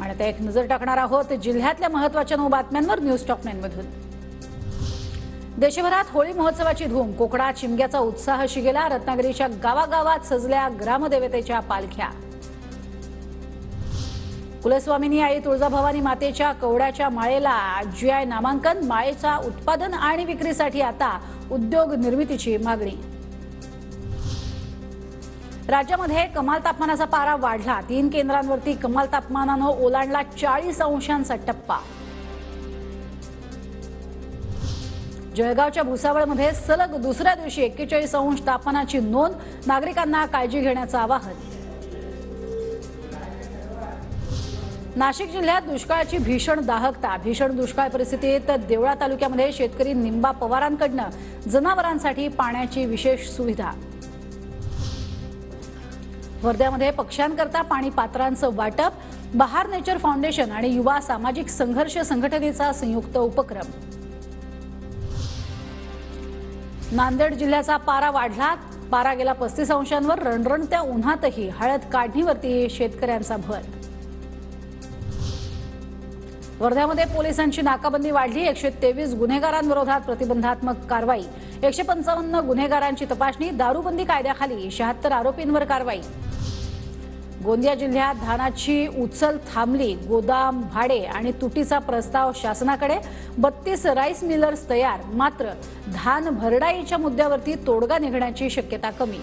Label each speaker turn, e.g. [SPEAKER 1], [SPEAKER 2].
[SPEAKER 1] आणि आता एक नजर टाकणार आहोत जिल्ह्यातल्या महत्त्वाच्या 9 बातम्यांवर न्यूज टॉप 9 मधून। देशभरात होळी महोत्सवाची धूम, कोकणात शिमग्याचा उत्साह शिगेला, रत्नागिरीच्या गावागावात सजल्या ग्रामदेवतेच्या पालख्या। कुलस्वामिनी आई तुळजाभवानी मातेच्या कवड्याच्या माळेला GI नामांकन, माळेचा उत्पादन आणि विक्रीसाठी आता उद्योग निर्मितीची मागणी। राज्यामध्ये कमाल तापमानाचा पारा वाढला, 3 केंद्रांवरती कमाल तापमानाने ओलांडला 40 अंशांचा टप्पा। जळगावच्या भुसावळमध्ये सलग दुसऱ्या दिवशी 41 अंश तापमानाची नोंद, नागरिकांना काळजी घेण्याचं आवाहन। नाशिक जिल्ह्यात दुष्काळाची भीषण दाहकता, भीषण दुष्काळ परिस्थितीत देवळा तालुक्यामध्ये शेतकरी निंबा पवारांकडून जनावरांसाठी पाण्याची विशेष सुविधा। वर्ध्यामध्ये पक्ष्यांकरता पाणी पात्रांचं वाटप, बहार नेचर फाउंडेशन आणि युवा सामाजिक संघर्ष संघटनेचा संयुक्त उपक्रम। नांदेड जिल्ह्याचा पारा वाढला, पारा गेला 35 अंशांवर, रणरणत्या उन्हातही हळद काढणीवरती शेतकऱ्यांचा भर। वर्ध्यामध्ये पोलिसांची नाकाबंदी वाढली, 123 गुन्हेगारांविरोधात प्रतिबंधात्मक कारवाई, 155 गुन्हेगारांची तपासणी, दारूबंदी कायद्याखाली 76 आरोपींवर कारवाई। गोंदिया जिल्ह्यात धानाची उचल थांबली, गोदाम भाडे आणि तुटीचा प्रस्ताव शासनाकडे, 32 राईस मिलर्स तयार, मात्र धान भरडाईच्या मुद्द्यावरती तोडगा निघण्याची शक्यता कमी।